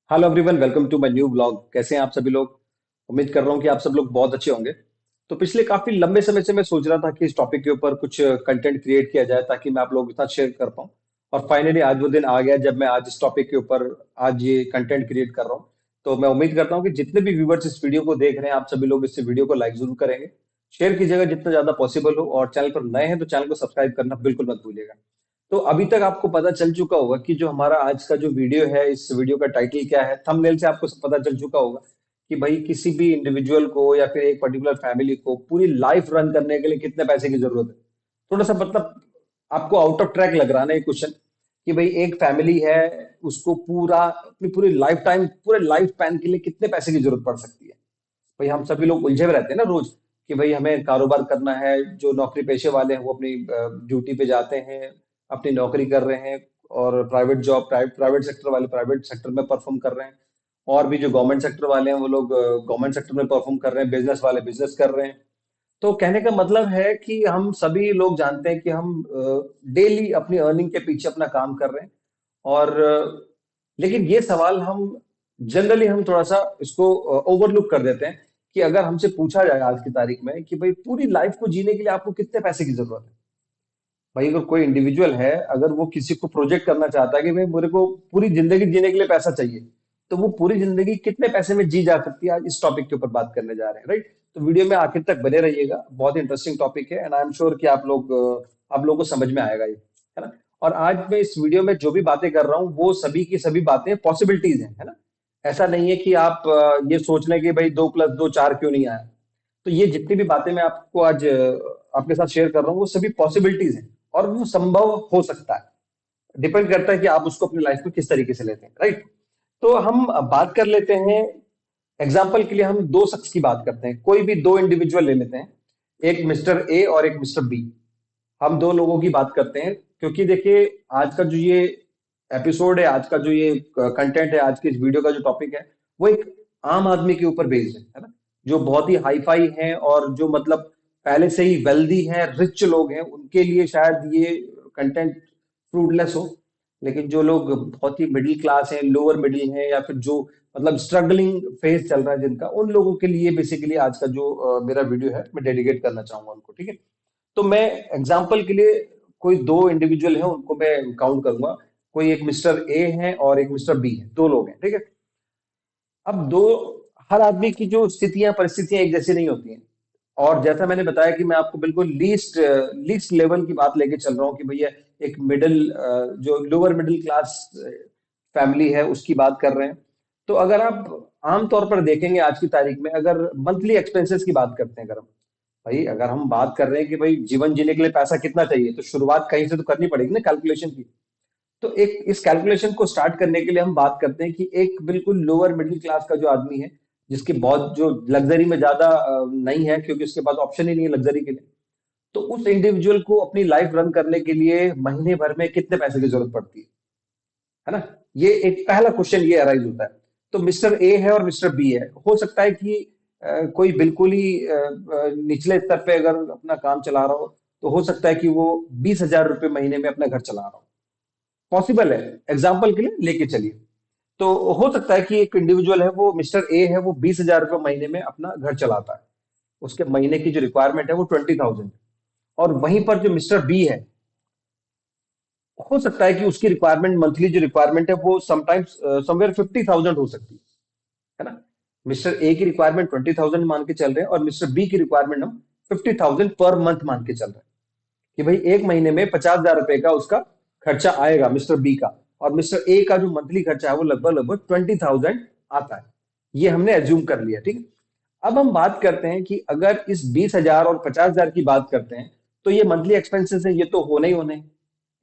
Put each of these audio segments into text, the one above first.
Hello everyone, welcome to my new blog. कैसे हैं आप सभी लोग? उम्मीद कर रहा हूं कि आप सब लोग बहुत अच्छे होंगे। तो पिछले काफी लंबे समय से मैं सोच रहा था कि इस टॉपिक के ऊपर कुछ कंटेंट क्रिएट किया जाए ताकि मैं आप लोगों के साथ शेयर कर पाऊं। और फाइनली आज वो दिन आ गया जब मैं आज इस टॉपिक के ऊपर आज ये कंटेंट क्रिएट कर रहा हूं। तो मैं उम्मीद करता हूं कि जितने भी व्यूवर्स इस वीडियो को देख रहे हैं, आप सभी लोग इस वीडियो को लाइक जरूर करेंगे, शेयर कीजिएगा जितना ज्यादा पॉसिबल हो, और चैनल पर नए हैं तो चैनल को सब्सक्राइब करना बिल्कुल मत भूलिएगा। तो अभी तक आपको पता चल चुका होगा कि जो हमारा आज का जो वीडियो है, इस वीडियो का टाइटल क्या है। थंबनेल से आपको पता चल चुका होगा कि भाई किसी भी इंडिविजुअल को या फिर एक पर्टिकुलर फैमिली को पूरी लाइफ रन करने के लिए कितने पैसे की जरूरत है। थोड़ा सा मतलब आपको आउट ऑफ ट्रैक लग रहा है ना ये क्वेश्चन, कि भाई एक फैमिली है, उसको पूरा अपनी पूरी लाइफ टाइम, पूरे लाइफ स्पैन के लिए कितने पैसे की जरूरत पड़ सकती है। भाई हम सभी लोग उलझे हुए रहते हैं ना रोज, कि भाई हमें कारोबार करना है। जो नौकरी पेशे वाले हैं वो अपनी ड्यूटी पे जाते हैं, अपनी नौकरी कर रहे हैं। और प्राइवेट जॉब, प्राइवेट सेक्टर वाले प्राइवेट सेक्टर में परफॉर्म कर रहे हैं। और भी जो गवर्नमेंट सेक्टर वाले हैं वो लोग गवर्नमेंट सेक्टर में परफॉर्म कर रहे हैं, बिजनेस वाले बिजनेस कर रहे हैं। तो कहने का मतलब है कि हम सभी लोग जानते हैं कि हम डेली अपनी अर्निंग के पीछे अपना काम कर रहे हैं। और लेकिन ये सवाल हम जनरली हम थोड़ा सा इसको ओवरलुक कर देते हैं, कि अगर हमसे पूछा जाए आज की तारीख में कि भाई पूरी लाइफ को जीने के लिए आपको कितने पैसे की जरूरत है। भाई अगर कोई इंडिविजुअल है, अगर वो किसी को प्रोजेक्ट करना चाहता है कि भाई मेरे को पूरी जिंदगी जीने के लिए पैसा चाहिए, तो वो पूरी जिंदगी कितने पैसे में जी जा सकती है, आज इस टॉपिक के ऊपर बात करने जा रहे हैं, राइट। तो वीडियो में आखिर तक बने रहिएगा, बहुत इंटरेस्टिंग टॉपिक है, एंड आई एम श्योर कि आप लोगों को समझ में आएगा ये, है ना। और आज मैं इस वीडियो में जो भी बातें कर रहा हूँ वो सभी की सभी बातें पॉसिबिलिटीज हैं, है ना। ऐसा नहीं है कि आप ये सोच लें कि भाई 2+2 4 क्यों नहीं आया। तो ये जितनी भी बातें मैं आपको आज आपके साथ शेयर कर रहा हूँ वो सभी पॉसिबिलिटीज हैं, और वो संभव हो सकता है। डिपेंड करता है कि आप उसको अपनी लाइफ में किस तरीके से लेते हैं, राइट। तो हम बात कर लेते हैं। एग्जाम्पल के लिए हम दो शख्स की बात करते हैं, कोई भी दो इंडिविजुअल ले लेते हैं, एक मिस्टर ए और एक मिस्टर बी। हम दो लोगों की बात करते हैं, क्योंकि देखिए आज का जो ये एपिसोड है, आज का जो ये कंटेंट है, आज के इस वीडियो का जो टॉपिक है, वो एक आम आदमी के ऊपर बेस्ड है ना। जो बहुत ही हाई फाई हैं और जो मतलब पहले से ही वेल्दी हैं, रिच लोग हैं, उनके लिए शायद ये कंटेंट फ्रूटलेस हो। लेकिन जो लोग बहुत ही मिडिल क्लास हैं, लोअर मिडिल हैं, या फिर जो मतलब स्ट्रगलिंग फेज चल रहा है जिनका, उन लोगों के लिए बेसिकली आज का जो मेरा वीडियो है मैं डेडिकेट करना चाहूंगा उनको, ठीक है। तो मैं एग्जाम्पल के लिए कोई दो इंडिविजुअल है उनको मैं काउंट करूंगा। कोई एक मिस्टर ए है और एक मिस्टर बी है, दो लोग हैं, ठीक है। अब दो, हर आदमी की जो स्थितियां परिस्थितियां एक जैसी नहीं होती हैं। और जैसा मैंने बताया कि मैं आपको बिल्कुल लीस्ट लीस्ट लेवल की बात लेके चल रहा हूँ, कि भैया एक मिडिल, जो लोअर मिडिल क्लास फैमिली है उसकी बात कर रहे हैं। तो अगर आप आम तौर पर देखेंगे आज की तारीख में, अगर मंथली एक्सपेंसेस की बात करते हैं, अगर हम भाई अगर हम बात कर रहे हैं कि भाई जीवन जीने के लिए पैसा कितना चाहिए, तो शुरुआत कहीं से तो करनी पड़ेगी ना कैलकुलेशन की। तो एक इस कैलकुलेशन को स्टार्ट करने के लिए हम बात करते हैं कि एक बिल्कुल लोअर मिडिल क्लास का जो आदमी है, जिसकी बहुत जो लग्जरी में ज्यादा नहीं है, क्योंकि उसके पास ऑप्शन ही नहीं है लग्जरी के लिए। तो उस इंडिविजुअल को अपनी लाइफ रन करने के लिए महीने भर में कितने पैसे की जरूरत पड़ती है ना। ये एक पहला क्वेश्चन ये अराइज होता है। तो मिस्टर ए है और मिस्टर बी है, हो सकता है कि कोई बिल्कुल ही निचले स्तर पे अगर अपना काम चला रहा हो, तो हो सकता है कि वो 20,000 रुपये महीने में अपना घर चला रहा हो। पॉसिबल है, एग्जाम्पल के लिए लेके चलिए। तो हो सकता है कि एक इंडिविजुअल है, वो मिस्टर ए है, वो 20,000 रुपये महीने में अपना घर चलाता है। उसके महीने की जो रिक्वायरमेंट है वो 20,000। और वहीं पर जो मिस्टर बी है, हो सकता है कि उसकी रिक्वायरमेंट, मंथली जो रिक्वायरमेंट है वो समटाइम्स समवेयर 50,000 हो सकती है ना। मिस्टर ए की रिक्वायरमेंट 20,000 मान के चल रहे हैं, और मिस्टर बी की रिक्वायरमेंट हम 50,000 पर मंथ मान के चल रहे हैं, कि भाई एक महीने में 50,000 रुपए का उसका खर्चा आएगा मिस्टर बी का। और मिस्टर ए का जो मंथली खर्चा है वो लगभग लगभग 20,000 आता है। ये हमने एज्यूम कर लिया, ठीक है। अब हम बात करते हैं कि अगर इस 20,000 और 50,000 की बात करते हैं, तो ये मंथली एक्सपेंसेस है, ये तो होने ही होने हैं।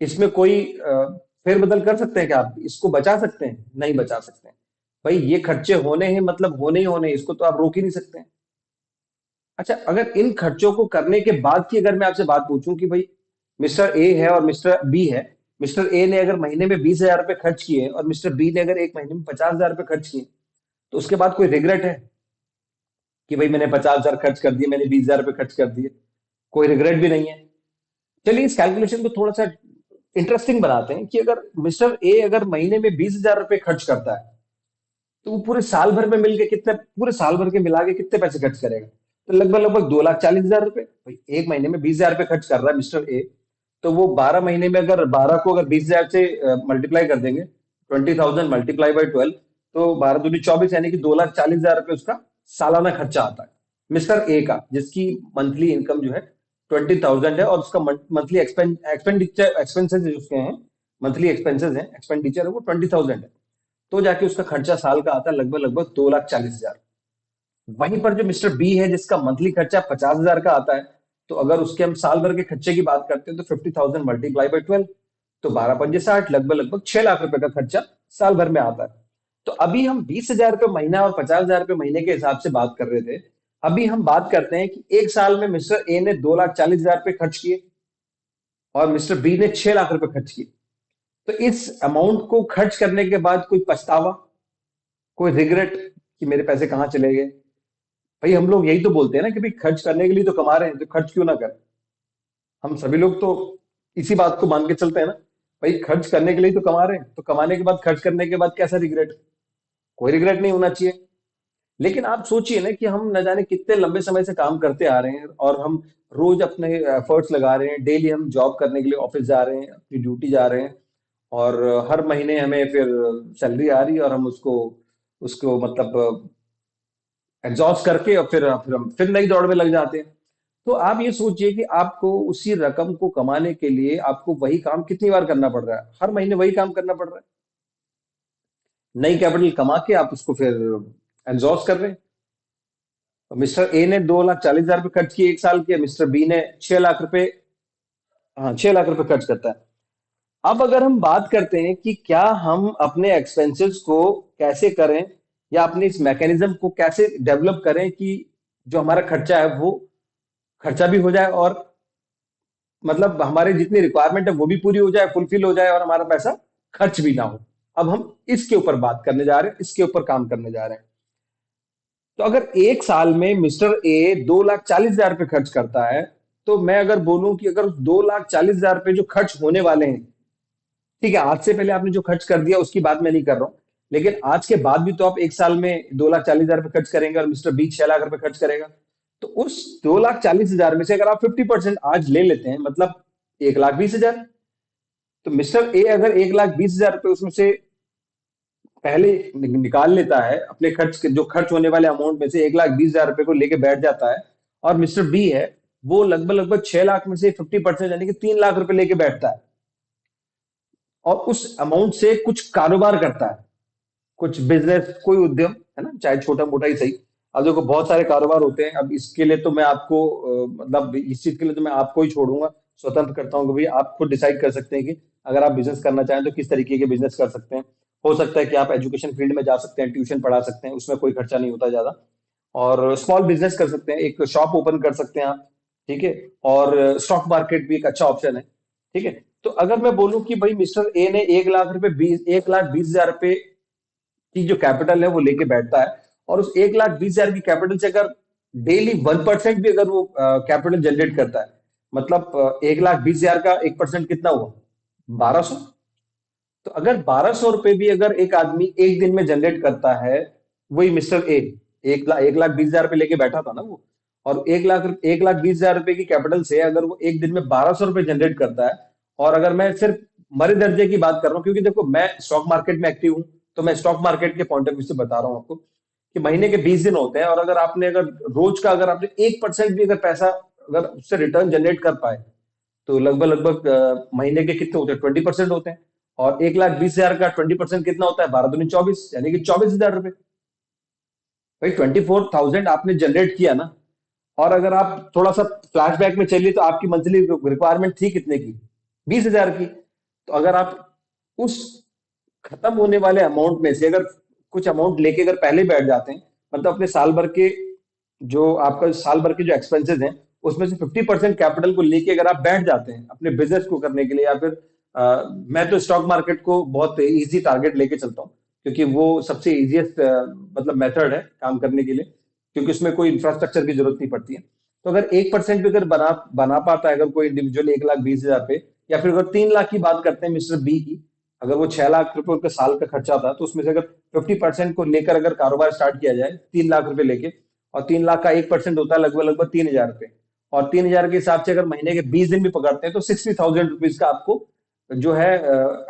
इसमें कोई फेरबदल कर सकते हैं क्या? आप इसको बचा सकते हैं? नहीं बचा सकते हैं। भाई ये खर्चे होने हैं, मतलब होने ही होने हैं, इसको तो आप रोक ही नहीं सकते हैं। अच्छा, अगर इन खर्चों को करने के बाद की अगर मैं आपसे बात पूछूं कि भाई मिस्टर ए है और मिस्टर बी है, मिस्टर ए ने अगर महीने में 20,000 रुपए खर्च किए और मिस्टर बी ने अगर एक महीने में 50,000 रुपए खर्च किए, तो उसके बाद कोई रिग्रेट है कि भाई मैंने 50,000 खर्च कर दिए, मैंने 20,000 रुपए खर्च कर दिए? कोई रिग्रेट भी नहीं है। चलिए इस कैलकुलेशन को थोड़ा सा इंटरेस्टिंग बनाते हैं, कि अगर मिस्टर ए अगर महीने में 20,000 रुपए खर्च करता है, तो वो पूरे साल भर में मिल के कितने, पूरे साल भर के मिला के कितने पैसे खर्च करेगा? तो लगभग लगभग 2,40,000 रुपए। भाई एक महीने में 20,000 रुपए खर्च कर रहा है मिस्टर ए, तो वो 12 महीने में अगर 12 को अगर 20,000 से मल्टीप्लाई कर देंगे, 20,000 मल्टीप्लाई बाई 12, तो 12 दूनी 24, यानी कि 2,40,000 रुपए उसका सालाना खर्चा आता है मिस्टर ए का, जिसकी मंथली इनकम जो है 20,000 है, और उसका मंथली एक्सपेंडिचर एक्सपेंसेस उसके हैं, मंथली एक्सपेंसेस हैं, एक्सपेंडिचर है वो 20,000 है। तो जाके उसका खर्चा साल का आता है लगभग लगभग 2,40,000। वहीं पर जो मिस्टर बी है जिसका मंथली खर्चा 50,000 का आता है, तो अगर उसके हम साल भर के खर्चे की बात करते हैं तो 50,000 मल्टीप्लाई बाई 12, तो 12 पंजे 60, लगभग लगभग 6 लाख रुपए का खर्चा साल भर में आता है। तो अभी हम 20,000 रुपये महीना और 50,000 रुपये महीने के हिसाब से बात कर रहे थे। अभी हम बात करते हैं कि एक साल में मिस्टर ए ने 2,40,000 रुपये खर्च किए और मिस्टर बी ने 6 लाख रुपए खर्च किए। तो इस अमाउंट को खर्च करने के बाद कोई पछतावा, कोई रिग्रेट कि मेरे पैसे कहाँ चले गए? भाई हम लोग यही तो बोलते हैं ना कि भाई खर्च करने के लिए तो कमा रहे हैं, तो खर्च क्यों ना करें? हम सभी लोग तो इसी बात को मान के चलते हैं ना, भाई खर्च करने के लिए तो कमा रहे हैं, तो कमाने के बाद खर्च करने के बाद कैसा रिग्रेट? कोई रिग्रेट नहीं होना चाहिए। लेकिन आप सोचिए ना कि हम न जाने कितने लंबे समय से काम करते आ रहे हैं, और हम रोज अपने एफर्ट्स लगा रहे हैं, डेली हम जॉब करने के लिए ऑफिस जा रहे हैं, अपनी ड्यूटी जा रहे हैं, और हर महीने हमें फिर सैलरी आ रही है, और हम उसको उसको मतलब एग्जॉस्ट करके और फिर हम फिर नई दौड़ में लग जाते हैं। तो आप ये सोचिए कि आपको उसी रकम को कमाने के लिए आपको वही काम कितनी बार करना पड़ रहा है, हर महीने वही काम करना पड़ रहा है। नई कैपिटल कमा के आप उसको फिर एग्जॉस्ट कर रहे हैं। तो मिस्टर ए ने 2,40,000 रुपये खर्च किए एक साल के, मिस्टर बी ने 6 लाख रुपए, हाँ 6 लाख रुपए खर्च करता है। अब अगर हम बात करते हैं कि क्या हम अपने एक्सपेंसेस को कैसे करें, या अपने इस मैकेनिज्म को कैसे डेवलप करें कि जो हमारा खर्चा है वो खर्चा भी हो जाए, और मतलब हमारे जितनी रिक्वायरमेंट है वो भी पूरी हो जाए, फुलफिल हो जाए, और हमारा पैसा खर्च भी ना हो। अब हम इसके ऊपर बात करने जा रहे हैं, इसके ऊपर काम करने जा रहे हैं। तो अगर एक साल में मिस्टर ए 2,40,000 रुपये खर्च करता है, तो मैं अगर बोलूं कि अगर 2,40,000 रुपये जो खर्च होने वाले हैं, ठीक है आज से पहले आपने जो खर्च कर दिया उसकी बात मैं नहीं कर रहा हूं, लेकिन आज के बाद भी तो आप एक साल में 2,40,000 रुपये खर्च करेंगे, और मिस्टर बी 6 लाख रुपए खर्च करेगा। तो उस 2,40,000 में से अगर आप 50% आज ले लेते हैं, मतलब 1,20,000, तो मिस्टर ए अगर 1,20,000 रुपए उसमें से पहले निकाल लेता है, अपने खर्च के जो खर्च होने वाले अमाउंट में से 1,20,000 रुपए को लेके बैठ जाता है, और मिस्टर बी है वो लगभग लगभग 6 लाख में से 50%, यानी कि 3 लाख रुपए लेके बैठता है, और उस अमाउंट से कुछ कारोबार करता है, कुछ बिजनेस, कोई उद्यम, है ना, चाहे छोटा मोटा ही सही। अब देखो बहुत सारे कारोबार होते हैं, अब इसके लिए तो मैं आपको मतलब इस चीज के लिए तो मैं आपको ही छोड़ूंगा, स्वतंत्र करता हूँ कि भाई आप खुद डिसाइड कर सकते हैं कि अगर आप बिजनेस करना चाहें तो किस तरीके के बिजनेस कर सकते हैं। हो सकता है कि आप एजुकेशन फील्ड में जा सकते हैं, ट्यूशन पढ़ा सकते हैं, उसमें कोई खर्चा नहीं होता ज्यादा, और स्मॉल बिजनेस कर सकते हैं, एक शॉप ओपन कर सकते हैं आप, ठीक है। और स्टॉक मार्केट भी एक अच्छा ऑप्शन है, ठीक है। तो अगर मैं बोलूं कि भाई मिस्टर ए ने 1,20,000 रुपए की जो कैपिटल है वो लेके बैठता है, और उस 1,20,000 की कैपिटल से अगर डेली 1% भी अगर वो कैपिटल जनरेट करता है, मतलब 1,20,000 का 1% कितना हुआ? 1,200। तो अगर 1,200 रुपए भी अगर एक आदमी एक दिन में जनरेट करता है, वही मिस्टर ए 1,20,000 रुपए लेके बैठा था ना वो, और 1,20,000 रुपए की कैपिटल से अगर वो एक दिन में 1,200 रुपए जनरेट करता है, और अगर मैं सिर्फ मरे दर्जे की बात कर रहा हूँ, क्योंकि देखो मैं स्टॉक मार्केट में एक्टिव हूँ, तो मैं स्टॉक मार्केट के पॉइंट ऑफ व्यू से बता रहा हूँ आपको कि महीने के 20 दिन होते हैं, और अगर आपने अगर रोज का अगर आपने 1% भी अगर पैसा अगर उससे रिटर्न जनरेट कर पाए, तो लगभग लगभग महीने के कितने होते हैं? 20% होते हैं। और 1,20,000 का 20% कितना होता है? 12 दूनी 24, यानी कि 24,000 रुपए। भाई 24,000 आपने जनरेट किया ना, और अगर आप थोड़ा सा फ्लैशबैक में चलिए तो आपकी मंथली रिक्वायरमेंट थी कितने की? 20,000 की। तो अगर आप उस खत्म होने वाले अमाउंट में से अगर कुछ अमाउंट लेके अगर पहले बैठ जाते हैं, मतलब अपने साल भर के जो आपका साल भर के जो एक्सपेंसेस हैं उसमें से 50% कैपिटल को लेके अगर आप बैठ जाते हैं अपने बिजनेस को करने के लिए, या फिर मैं तो स्टॉक मार्केट को बहुत इजी टारगेट लेके चलता हूँ, क्योंकि वो सबसे इजीएस्ट मतलब मेथड है काम करने के लिए, क्योंकि उसमें कोई इंफ्रास्ट्रक्चर की जरूरत नहीं पड़ती है। तो अगर 1% भी अगर बना बना पाता है अगर कोई इंडिविजुअल 1,20,000 पे, या फिर अगर 3 लाख की बात करते हैं मिस्टर बी की, अगर वो 6 लाख रुपए उनका साल का खर्चा था, तो उसमें से अगर 50% को लेकर अगर कारोबार स्टार्ट किया जाए 3 लाख रुपए लेके, और 3 लाख का 1% होता है लगभग लगभग 3 हजार रुपए, और 3 हजार के हिसाब से अगर महीने के 20 दिन भी पकड़ते हैं तो 60,000 रुपीज का आपको जो है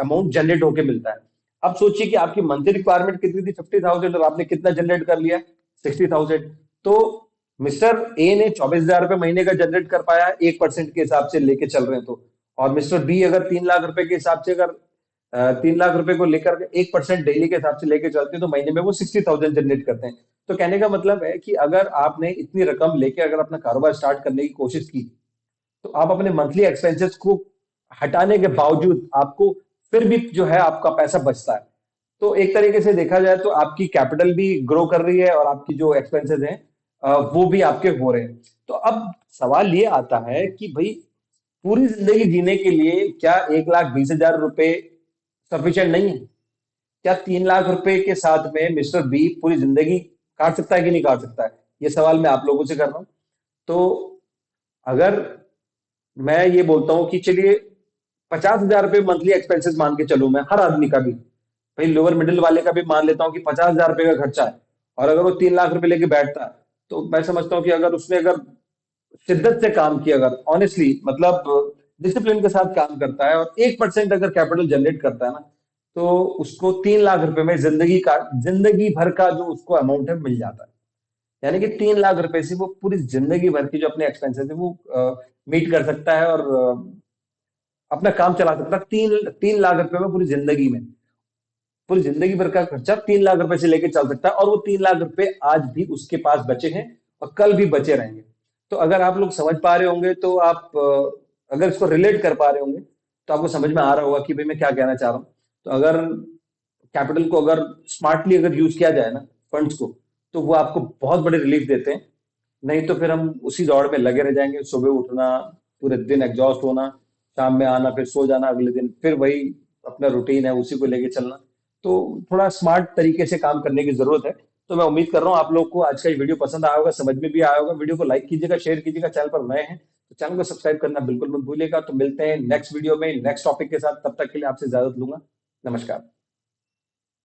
अमाउंट जनरेट होके मिलता है। अब सोचिए कि आपकी मंथली रिक्वायरमेंट कितनी थी, 50,000, और आपने कितना जनरेट कर लिया, 60,000। तो मिस्टर ए ने 24 हजार रुपए महीने का जनरेट कर पाया 1% के हिसाब से लेके चल रहे हैं तो, और मिस्टर बी अगर 3 लाख रुपए के हिसाब से अगर 3 लाख रुपए को लेकर 1% डेली के हिसाब से लेके चलते हैं तो महीने में वो 60,000 जनरेट करते हैं। तो कहने का मतलब है कि अगर आपने इतनी रकम लेके अगर अपना कारोबार स्टार्ट करने की कोशिश की, तो आप अपने मंथली एक्सपेंसेस को हटाने के बावजूद आपको फिर भी जो है आपका पैसा बचता है। तो एक तरीके से देखा जाए तो आपकी कैपिटल भी ग्रो कर रही है, और आपकी जो एक्सपेंसेस हैं वो भी आपके हो रहे हैं। तो अब सवाल ये आता है कि भाई, पूरी जिंदगी जीने के लिए क्या 1,20,000 रुपए सफिशिएंट नहीं है? क्या 3 लाख रुपए के साथ में मिस्टर बी पूरी जिंदगी काट सकता है कि नहीं काट सकता है? ये सवाल मैं आप लोगों से कर रहा हूं। तो अगर मैं ये बोलता हूँ कि चलिए 50,000 रुपये मंथली एक्सपेंसेस मान के चलूं मैं, हर आदमी का भी, भाई लोअर मिडिल वाले का भी मान लेता हूँ कि 50,000 रुपये का खर्चा है, और अगर वो 3 लाख रुपए लेके बैठता है, तो मैं समझता हूँ कि अगर उसने अगर शिद्दत से काम किया, अगर ऑनेस्टली मतलब डिसिप्लिन के साथ काम करता है, और 1% अगर कैपिटल जनरेट करता है ना, तो उसको 3 लाख रुपए में जिंदगी भर का जो उसको अमाउंट है मिल जाता है। यानी कि 3 लाख रुपए से वो पूरी जिंदगी भर की जो अपने एक्सपेंसेस है वो मीट कर सकता है, और अपना काम चला सकता है। तीन तीन लाख रुपए में पूरी जिंदगी भर का खर्चा 3 लाख रुपए से लेके चल सकता है, और वो 3 लाख रुपए आज भी उसके पास बचे हैं और कल भी बचे रहेंगे। तो अगर आप लोग समझ पा रहे होंगे तो आप अगर इसको रिलेट कर पा रहे होंगे, तो आपको समझ में आ रहा होगा कि भाई मैं क्या कहना चाह रहा हूँ। तो अगर कैपिटल को अगर स्मार्टली अगर यूज किया जाए ना, फंड्स को, तो वो आपको बहुत बड़े रिलीफ देते हैं। नहीं तो फिर हम उसी दौड़ में लगे रह जाएंगे, सुबह उठना, पूरे दिन एग्जॉस्ट होना, शाम में आना, फिर सो जाना, अगले दिन फिर वही अपना रूटीन है, उसी को लेके चलना। तो थोड़ा स्मार्ट तरीके से काम करने की जरूरत है। तो मैं उम्मीद कर रहा हूँ आप लोग को आज का ये वीडियो पसंद आया होगा, समझ में भी आया होगा। वीडियो को लाइक कीजिएगा, शेयर कीजिएगा, चैनल पर नए हैं तो चैनल को सब्सक्राइब करना बिल्कुल मत भूलिएगा। तो मिलते हैं नेक्स्ट वीडियो में नेक्स्ट टॉपिक के साथ, तब तक के लिए आपसे इजाजत लूंगा। नमस्कार।